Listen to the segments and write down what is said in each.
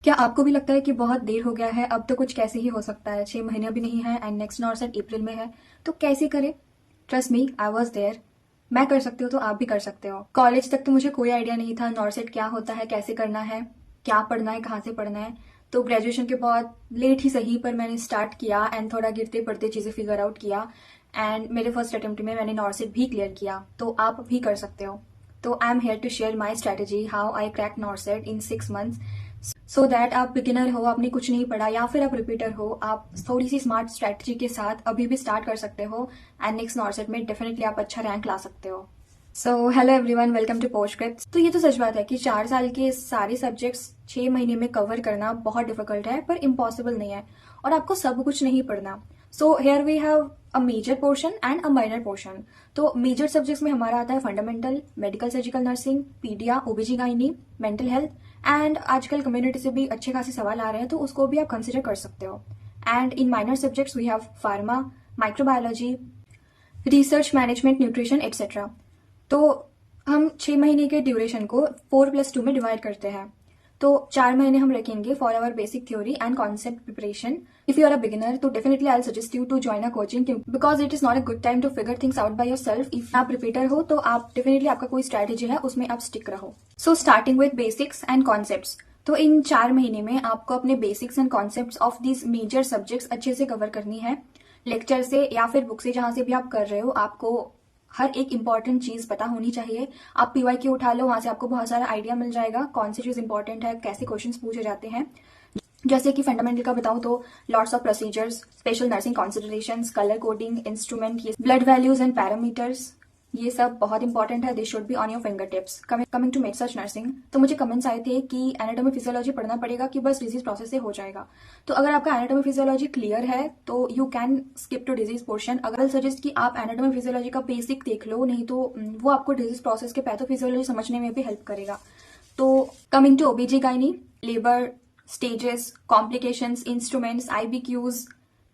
क्या आपको भी लगता है कि बहुत देर हो गया है, अब तो कुछ कैसे ही हो सकता है, 6 महीने भी नहीं है एंड नेक्स्ट नॉर्सेट अप्रैल में है, तो कैसे करें? Trust me, I was there. मैं कर सकती हूँ तो आप भी कर सकते हो। कॉलेज तक तो मुझे कोई आइडिया नहीं था नॉर्सेट क्या होता है, कैसे करना है, क्या पढ़ना है, कहाँ से पढ़ना है। तो ग्रेजुएशन के बाद लेट ही सही पर मैंने स्टार्ट किया एंड थोड़ा गिरते पड़ते चीजें फिगर आउट किया एंड मेरे फर्स्ट अटेम्प्ट में मैंने नॉर्सेट भी क्लियर किया। तो आप भी कर सकते हो। तो I am here to share my strategy how I crack NORCET in 6 months so that आप बिगिनर हो, आपने कुछ नहीं पढ़ा या फिर आप रिपीटर हो, आप थोड़ी सी स्मार्ट स्ट्रेटजी के साथ अभी भी स्टार्ट कर सकते हो एंड नेक्स्ट नॉर्सेट में डेफिनेटली आप अच्छा रैंक ला सकते हो। So hello everyone, welcome to PostScript. तो ये तो सच बात है कि 4 साल के सारे सब्जेक्ट्स 6 महीने में कवर करना बहुत डिफिकल्ट है, पर इम्पॉसिबल नहीं है और आपको सब कुछ नहीं पढ़ना। So here we have a major portion and a minor portion. तो मेजर सब्जेक्ट्स में हमारा आता है fundamental, medical surgical nursing, pedia, OBG gynae, mental health and आजकल कम्युनिटी से भी अच्छे खासे सवाल आ रहे हैं तो उसको भी आप कंसिडर कर सकते हो। And in minor subjects we have pharma, microbiology, research management, nutrition etcetera. तो हम 6 महीने के ड्यूरेशन को 4+2 में डिवाइड करते हैं। तो 4 महीने हम रखेंगे for our basic theory and concept preparation. If you are a beginner तो definitely I suggest you to join a coaching because it is not a good time to figure things out by yourself. If आप repeater हो तो आप definitely आपका कोई strategy है उसमें आप स्टिक रहो। So starting with basics and concepts. तो इन 4 महीने में आपको अपने basics and concepts of these major subjects अच्छे से कवर करनी है। लेक्चर से या फिर बुक से जहां से भी आप कर रहे हो, आपको हर एक इंपॉर्टेंट चीज पता होनी चाहिए। आप पीवाईक्यू उठा लो, वहां से आपको बहुत सारा आइडिया मिल जाएगा कौन सी चीज इंपॉर्टेंट है, कैसे क्वेश्चंस पूछे जाते हैं। जैसे कि फंडामेंटल का बताऊं तो lots of procedures, special nursing considerations, colour coding, instrument, blood values and parameters, ये सब बहुत इंपॉर्टेंट है। This should be on your finger tips. Coming to med सच नर्सिंग, तो मुझे कमेंट्स आए थे कि एनाटॉमी फिजियोलॉजी पढ़ना पड़ेगा कि बस डिजीज प्रोसेस से हो जाएगा। तो अगर आपका एनाटॉमी फिजियोलॉजी क्लियर है तो you can skip to disease portion. अगर सजेस्ट कि आप एनाटॉमी फिजियोलॉजी का बेसिक देख लो, नहीं तो वो आपको डिजीज प्रोसेस के पैथोफिजियोलॉजी समझने में भी हेल्प करेगा। तो coming to OBG gynae, labour stages, complications, instruments, IBQs,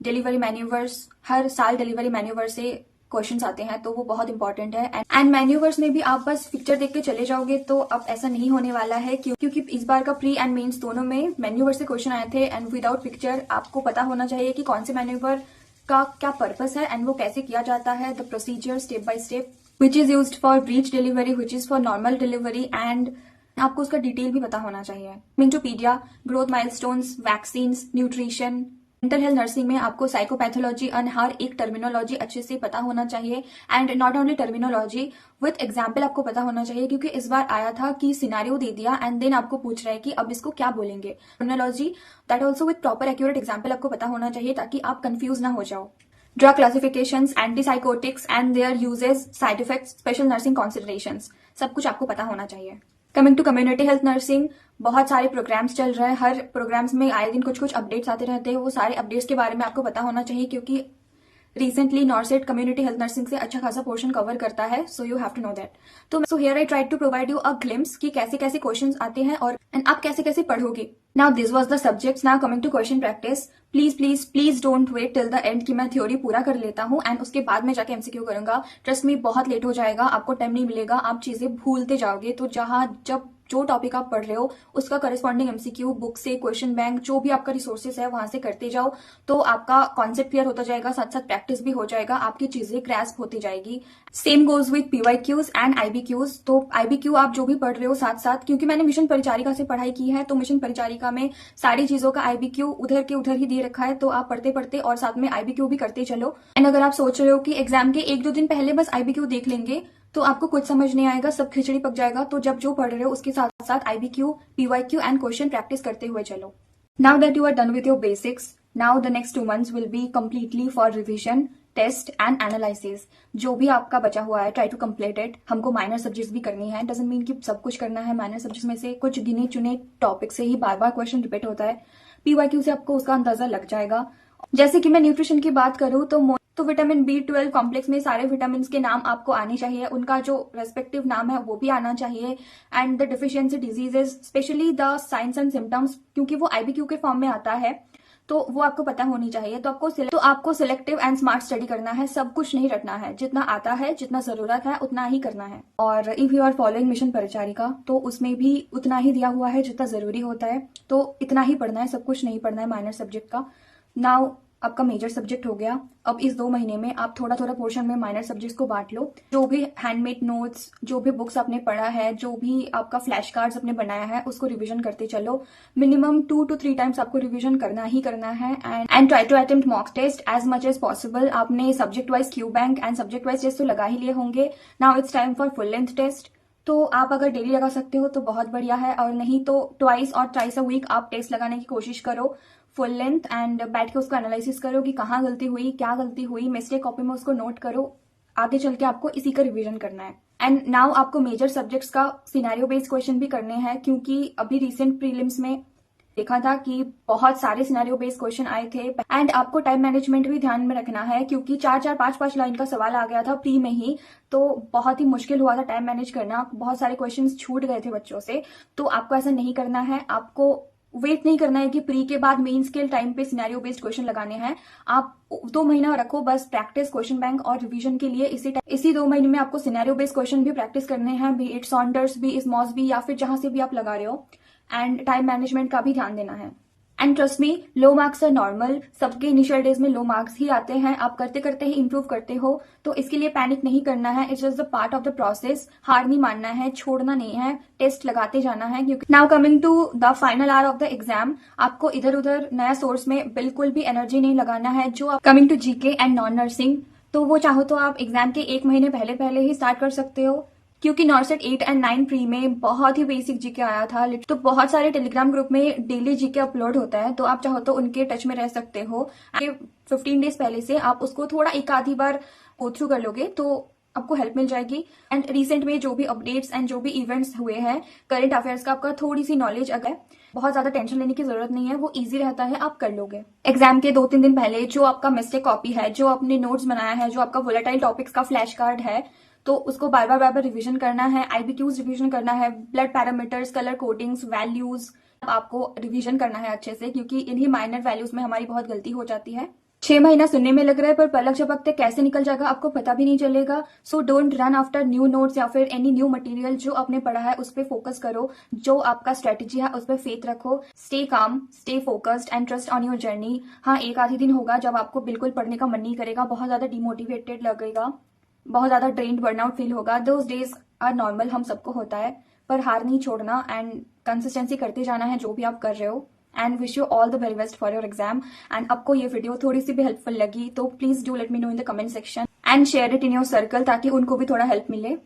delivery manoeuvres, हर साल डिलीवरी मैन्यूवर से क्वेश्चंस आते हैं तो वो बहुत इंपॉर्टेंट है। एंड मैन्यूवर्स में भी आप बस पिक्चर देख के चले जाओगे तो अब ऐसा नहीं होने वाला है क्योंकि इस बार का प्री एंड मेंस दोनों में मैन्यूवर से क्वेश्चन आए थे एंड विदाउट पिक्चर आपको पता होना चाहिए कि कौन से मैन्यूवर का क्या पर्पस है एंड वो कैसे किया जाता है, the procedure step by step, which is used for breech delivery, which is for normal delivery and आपको उसका डिटेल भी पता होना चाहिए। मिंटोपीडिया, growth milestones, vaccine, nutrition. Mental health nursing में आपको साइकोपैथोलॉजी एंड हर एक टर्मिनोलॉजी अच्छे से पता होना चाहिए and not only terminology, with example आपको पता होना चाहिए क्योंकि इस बार आया था कि सिनारियो दे दिया एंड देन आपको पूछ रहा है कि अब इसको क्या बोलेंगे। Terminology that also with proper accurate example आपको पता होना चाहिए ताकि आप कंफ्यूज ना हो जाओ। Drug classifications, antipsychotics and their uses, side effects, special nursing considerations, सब कुछ आपको पता होना चाहिए। Coming to community health nursing, बहुत सारे प्रोग्राम्स चल रहे हैं, हर प्रोग्राम्स में आए दिन कुछ कुछ अपडेट्स आते रहते हैं। वो सारे अपडेट्स के बारे में आपको पता होना चाहिए क्योंकि recently NORCET community health nursing से अच्छा खासा पोर्शन कवर करता है, so you have to know that. तो so here I try to provide you a glimpse कि कैसे कैसे क्वेश्चंस आते हैं और एंड आप कैसे कैसे पढ़ोगे। Now this was the subjects. Now coming to question practice, please please please don't wait till the end कि मैं थ्योरी पूरा कर लेता हूं एंड उसके बाद में जाके एमसीक्यू करूंगा। ट्रस्ट मी, बहुत लेट हो जाएगा, आपको टाइम नहीं मिलेगा, आप चीजें भूलते जाओगे। तो जहां जब जो टॉपिक आप पढ़ रहे हो उसका करस्पॉन्डिंग एमसीक्यू बुक से, क्वेश्चन बैंक, जो भी आपका रिसोर्सेस है वहां से करते जाओ तो आपका कॉन्सेप्ट क्लियर होता जाएगा, साथ साथ प्रैक्टिस भी हो जाएगा, आपकी चीजें ग्रैस्प होती जाएगी। Same goes with PYQs and IBQs. तो आईबीक्यू आप जो भी पढ़ रहे हो साथ साथ, क्योंकि मैंने मिशन परिचारिका से पढ़ाई की है तो मिशन परिचारिका में सारी चीजों का आईबीक्यू उधर के उधर ही दे रखा है, तो आप पढ़ते पढ़ते और साथ में आईबीक्यू भी करते चलो। एंड अगर आप सोच रहे हो कि एग्जाम के 1-2 दिन पहले बस आईबीक्यू देख लेंगे तो आपको कुछ समझ नहीं आएगा, सब खिचड़ी पक जाएगा। तो जब जो पढ़ रहे हो उसके साथ साथ IBQ, PYQ and question practice करते हुए चलो। Now that you are done with your basics, now the next 2 months will be completely for revision, test and analysis. जो भी आपका बचा हुआ है ट्राई टू कंप्लीट इट। हमको माइनर सब्जेक्ट्स भी करनी है, डजंट मीन कि सब कुछ करना है। माइनर सब्जेक्ट्स में से कुछ गिने चुने टॉपिक से ही बार बार क्वेश्चन रिपीट होता है। पीवाईक्यू से आपको उसका अंदाजा लग जाएगा। जैसे कि मैं न्यूट्रिशन की बात करूं तो विटामिन B12 कॉम्प्लेक्स में सारे विटामिन के नाम आपको आने चाहिए, उनका जो रेस्पेक्टिव नाम है वो भी आना चाहिए। And the deficiency diseases, specially the science and symptoms, क्योंकि वो आईबीक्यू के फॉर्म में आता है तो वो आपको पता होनी चाहिए। तो आपको सिलेक्टिव एंड स्मार्ट स्टडी करना है, सब कुछ नहीं रटना है, जितना आता है जितना जरूरत है उतना ही करना है। और if you are following mission Paricharika तो उसमें भी उतना ही दिया हुआ है जितना जरूरी होता है, तो इतना ही पढ़ना है, सब कुछ नहीं पढ़ना है माइनर सब्जेक्ट का। नाउ आपका मेजर सब्जेक्ट हो गया। अब इस 2 महीने में आप थोड़ा थोड़ा पोर्शन में माइनर सब्जेक्ट्स को बांट लो। जो भी हैंडमेड नोट्स, जो भी बुक्स आपने पढ़ा है, जो भी आपका फ्लैश कार्ड्स आपने बनाया है, उसको रिवीजन करते चलो। मिनिमम 2 to 3 टाइम्स आपको रिवीजन करना ही करना है। And try to attempt mock test as much as possible. आपने subject wise Q bank and subject wise test तो लगा ही लिए होंगे। Now it's time for full length test. तो आप अगर डेली लगा सकते हो तो बहुत बढ़िया है, और नहीं तो ट्वाइस और ट्राइस अ वीक आप टेस्ट लगाने की कोशिश करो फुल लेंथ, एंड बैठ के उसको एनालिसिस करो कि कहाँ गलती हुई, क्या गलती हुई, मिस्टेक कॉपी में उसको नोट करो। आगे चल के आपको इसी का रिवीजन करना है। एंड नाउ आपको मेजर सब्जेक्ट्स का सिनेरियो बेस्ड क्वेश्चन भी करने हैं, क्योंकि अभी रिसेंट प्रीलिम्स में देखा था कि बहुत सारे सिनेरियो बेस्ड क्वेश्चन आए थे। एंड आपको टाइम मैनेजमेंट भी ध्यान में रखना है, क्योंकि 4-4, 5-5 लाइन का सवाल आ गया था प्री में ही, तो बहुत ही मुश्किल हुआ था टाइम मैनेज करना। बहुत सारे क्वेश्चंस छूट गए थे बच्चों से। तो आपको ऐसा नहीं करना है, आपको वेट नहीं करना है कि प्री के बाद मेन स्केल टाइम पे सिनेरियो बेस्ड क्वेश्चन लगाने हैं। आप 2 महीना रखो बस प्रैक्टिस, क्वेश्चन बैंक और रिवीजन के लिए। इसी 2 महीने में आपको सिनेरियो बेस्ड क्वेश्चन भी प्रैक्टिस करने हैं, be it Saunders, be it Mosby, या फिर जहां से भी आप लगा रहे हो। एंड टाइम मैनेजमेंट का भी ध्यान देना है। And trust me, low marks are normal. सबके इनिशियल डेज में लो मार्क्स ही आते हैं, आप करते करते ही इंप्रूव करते हो, तो इसके लिए पैनिक नहीं करना है। It's just the part of the process. हार नहीं मानना है, छोड़ना नहीं है, टेस्ट लगाते जाना है। क्योंकि now coming to the final hour of the exam, आपको इधर उधर नया सोर्स में बिल्कुल भी एनर्जी नहीं लगाना है। जो coming to GK and non nursing, तो वो चाहो तो आप एग्जाम के 1 महीने पहले पहले ही स्टार्ट कर सकते हो, क्योंकि नॉर्सेट 8 और 9 प्री में बहुत ही बेसिक जीके आया था। तो बहुत सारे टेलीग्राम ग्रुप में डेली जीके अपलोड होता है, तो आप चाहो तो उनके टच में रह सकते हो। 15 डेज पहले से आप उसको थोड़ा एक आधी बार गो थ्रू कर लोगे तो आपको हेल्प मिल जाएगी। एंड रिसेंट में जो भी अपडेट्स एंड जो भी इवेंट्स हुए हैं करंट अफेयर्स का, आपका थोड़ी सी नॉलेज अगर बहुत ज्यादा टेंशन लेने की जरूरत नहीं है, वो इजी रहता है, आप कर लोगे। एग्जाम के 2-3 दिन पहले जो आपका मिस्टेक कॉपी है, जो आपने नोट्स बनाया है, जो आपका वोलेटाइल टॉपिक्स का फ्लैश कार्ड है, तो उसको बार बार रिवीजन करना है। आईबीक्यूज रिवीजन करना है, blood parameters, colour codings, values आपको रिवीजन करना है अच्छे से, क्योंकि इन्हीं माइनर वैल्यूज में हमारी बहुत गलती हो जाती है। 6 महीना सुनने में लग रहा है, पर पलक झपकते कैसे निकल जाएगा आपको पता भी नहीं चलेगा। So don't run after new notes या फिर एनी न्यू मटेरियल। जो आपने पढ़ा है उस पर फोकस करो, जो आपका स्ट्रेटेजी है उस पर फेथ रखो। Stay calm, stay focused and trust on your journey. हाँ, एक आधी दिन होगा जब आपको बिल्कुल पढ़ने का मन नहीं करेगा, बहुत ज्यादा डिमोटिवेटेड लगेगा, बहुत ज्यादा ड्रेन्ड, बर्नआउट फील होगा। दोज डेज आर नॉर्मल, हम सबको होता है, पर हार नहीं छोड़ना एंड कंसिस्टेंसी करते जाना है जो भी आप कर रहे हो। And wish you all the very best for your exam. And आपको ये वीडियो थोड़ी सी भी हेल्पफुल लगी तो please do let me know in the comment section and share it in your circle, ताकि उनको भी थोड़ा हेल्प मिले।